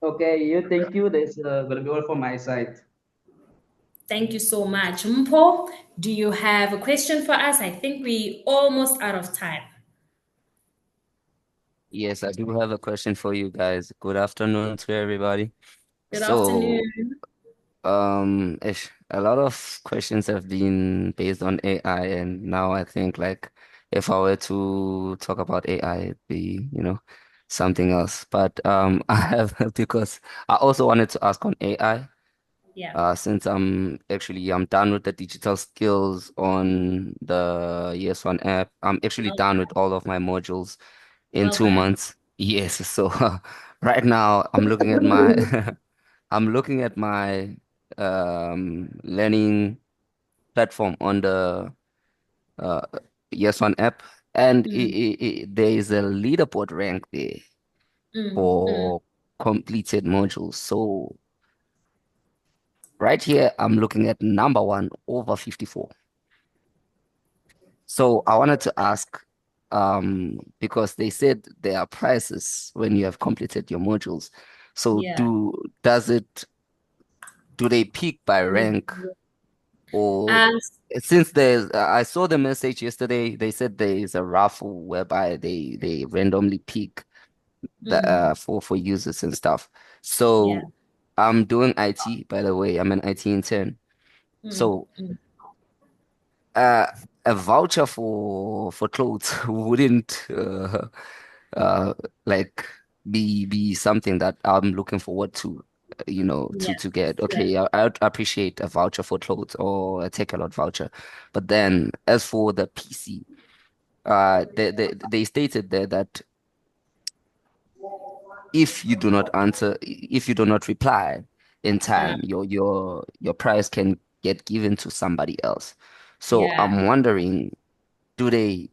Okay, you thank you. That's gonna be all from my side. Thank you so much. Mpo, do you have a question for us? I think we almost out of time. Yes, I do have a question for you guys. Good afternoon to everybody. Good So, afternoon. a lot of questions have been based on AI, and now I think like if I were to talk about AI, it'd be, something else. But I have because I also wanted to ask on AI. Yeah. Since I'm done with the digital skills on the ES1 app. I'm actually done with all of my modules in two Okay. months. Yes, so right now I'm looking at my I'm looking at my learning platform on the uh ES1 app, and Mm, there is a leaderboard rank there mm, mm. for completed modules. So right here, I'm looking at number one over 54. So I wanted to ask, because they said there are prizes when you have completed your modules. So Yeah. do they pick by rank, or Um, since I saw the message yesterday, they said there is a raffle whereby they randomly pick the mm, for users and stuff. yeah. So I'm doing IT, by the way. I'm an IT intern. Mm, So mm. uh, a voucher for clothes wouldn't uh like be something that I'm looking forward to, Yes. to get. Yes. Okay, I'd appreciate a voucher for clothes or a take a lot voucher. But then as for the PC, they stated there that if you do not reply in Uh, time, your prize can get given to somebody else. So yeah. I'm wondering, do they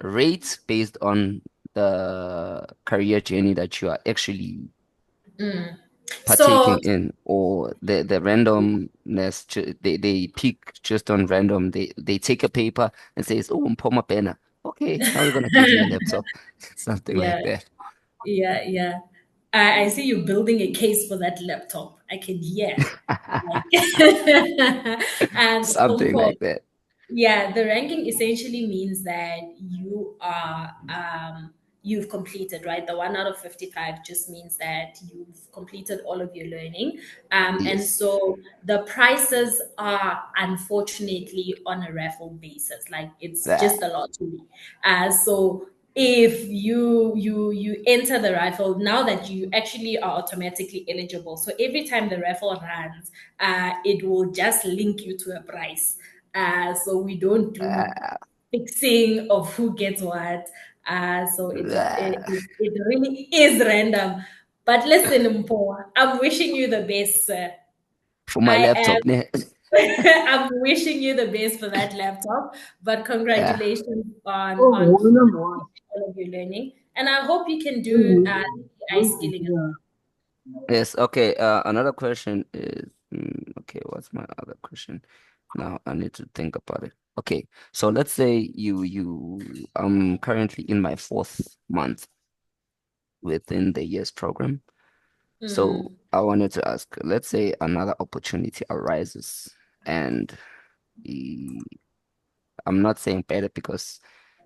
rate based on the career journey that you are actually Mm. So partaking in, or the randomness? They pick just on random. They take a paper and says, "Oh, Mpoma Pena. Okay, now we're gonna give you a laptop," something yeah, like that, yeah, yeah. I see you building a case for that laptop. I can hear. Like, and something Umpo, like that. yeah, the ranking essentially means that you've completed, right? The 1 out of 55 just means that you've completed all of your learning. And Yes. so the prices are unfortunately on a raffle basis. Like it's That. just a lottery. So if you enter the raffle, now that you actually are automatically eligible, so every time the raffle runs, it will just link you to a price. So we don't do Uh, fixing of who gets what. So uh, it really is random. But listen, Mpo, I'm wishing you the best, sir. for my I am laptop, ne? I'm wishing you the best for that laptop, but congratulations on all of your learning. And I hope you can do AI skilling as well. Yes, okay. Another question is, okay, what's my other question? Now I need to think about it. Okay, so let's say I'm currently in my 4th month within the year's program. So I wanted to ask, let's say another opportunity arises, and the, I'm not saying better because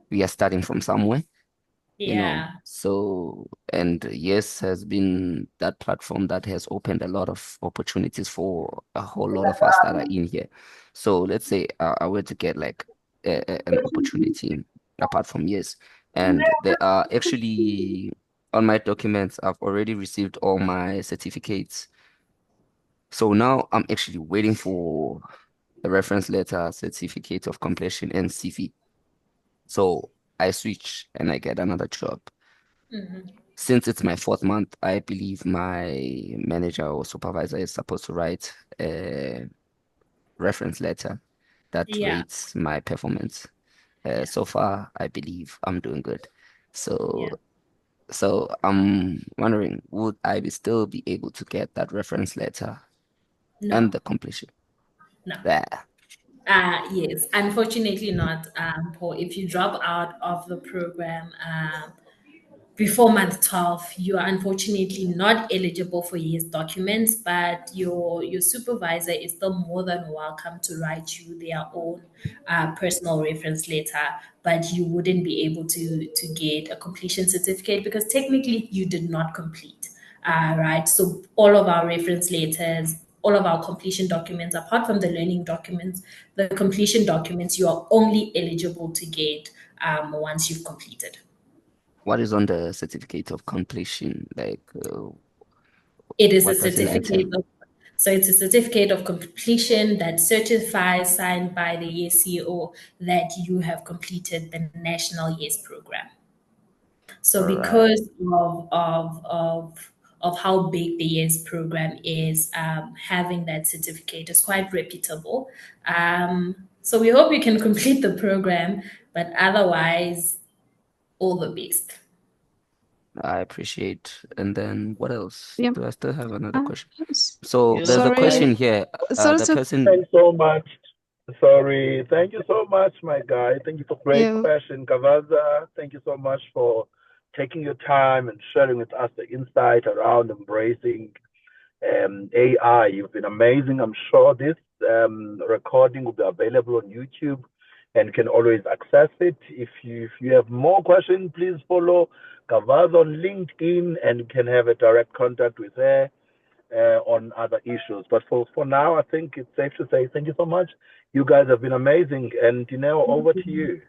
we are starting from somewhere. Yeah. So, and yes has been that platform that has opened a lot of opportunities for a whole lot of us that are in here. So let's say I were to get like an opportunity apart from yes, and there are actually on my documents, I've already received all my certificates. So now I'm actually waiting for the reference letter, certificate of completion, and CV. So I switch and I get another job. Since it's my 4th month, I believe my manager or supervisor is supposed to write a reference letter that Yeah. rates my performance. So far, I believe I'm doing good. So, Yeah. so I'm wondering, would I still be able to get that reference letter and No, the completion? no. Yeah. Yes, unfortunately not, Paul. If you drop out of the program, before month 12, you are unfortunately not eligible for year's documents, but your supervisor is still more than welcome to write you their own personal reference letter, but you wouldn't be able to get a completion certificate because technically you did not complete. Right. So all of our reference letters, all of our completion documents, apart from the learning documents, the completion documents, you are only eligible to get once you've completed. What is on the certificate of completion? Like, It is a what does it entail? so it's a certificate of completion that certifies, signed by the YES CEO, that you have completed the National YES program. So All right. because of how big the YES program is, having that certificate is quite reputable. So we hope you can complete the program, but otherwise, all the best. I appreciate. And then what else? Yeah. Do I still have another question? Yes. So there's a Sorry. question here. Sorry The to person, Thanks so much. Sorry. Thank you so much, my guy. Thank you for great you. question, Gavaza. Thank you so much for taking your time and sharing with us the insight around embracing AI. You've been amazing. I'm sure this recording will be available on YouTube and you can always access it. If you have more questions, please follow Gavaza on LinkedIn and you can have a direct contact with her on other issues. But for now, I think it's safe to say thank you so much. You guys have been amazing. And Dineo, over to you.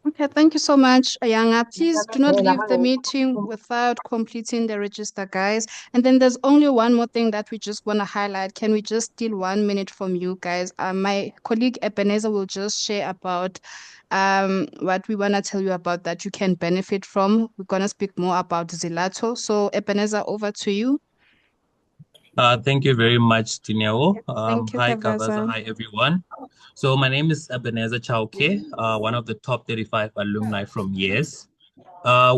Okay, thank you so much, Ayanga. Please do not leave the meeting without completing the register, guys. And then there's only one more thing that we just want to highlight. Can we just steal 1 minute from you guys? My colleague Ebenezer will just share about what we want to tell you about that you can benefit from. We're going to speak more about Zilato. So Ebenezer, over to you. Thank you very much, Tineo. Thank you, Hi, Gavaza. Gavaza. Hi, everyone. So my name is Ebenezer Chauke, one of the top 35 alumni from YES.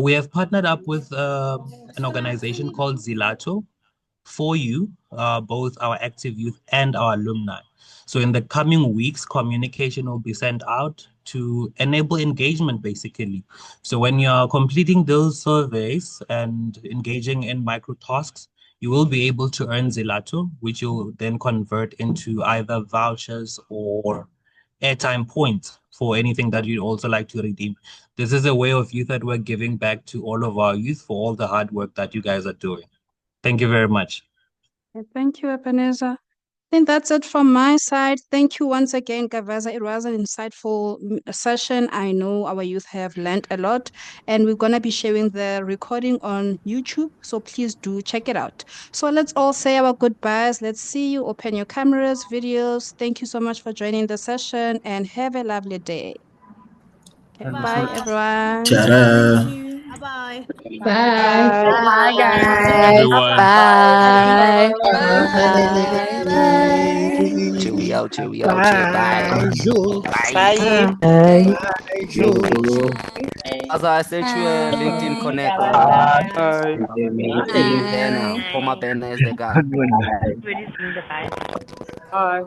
We have partnered up with an organization called Zilato for you, both our active youth and our alumni. So in the coming weeks, communication will be sent out to enable engagement, basically. So when you're completing those surveys and engaging in micro tasks, you will be able to earn Zilato, which you'll then convert into either vouchers or airtime points for anything that you'd also like to redeem. This is a way of Youth at Work giving back to all of our youth for all the hard work that you guys are doing. Thank you very much. Thank you, Ebenezer. I think that's it from my side. Thank you once again, Gavaza. It was an insightful session. I know our youth have learned a lot, and we're going to be sharing the recording on YouTube. So please do check it out. So let's all say our goodbyes. Let's see you. Open your cameras, videos. Thank you so much for joining the session and have a lovely day. Okay, bye, everyone. Ta-da. Bye-bye. Bye. Bye, Thank you, guys. everyone. Bye. Bye. Bye. Bye. till we out here. We out here. Bye. Bye, Jules. Bye. Bye. Bye, Jules. Also, I sent you a LinkedIn connect. Bye. After you banner, former banner is the guy. Bye.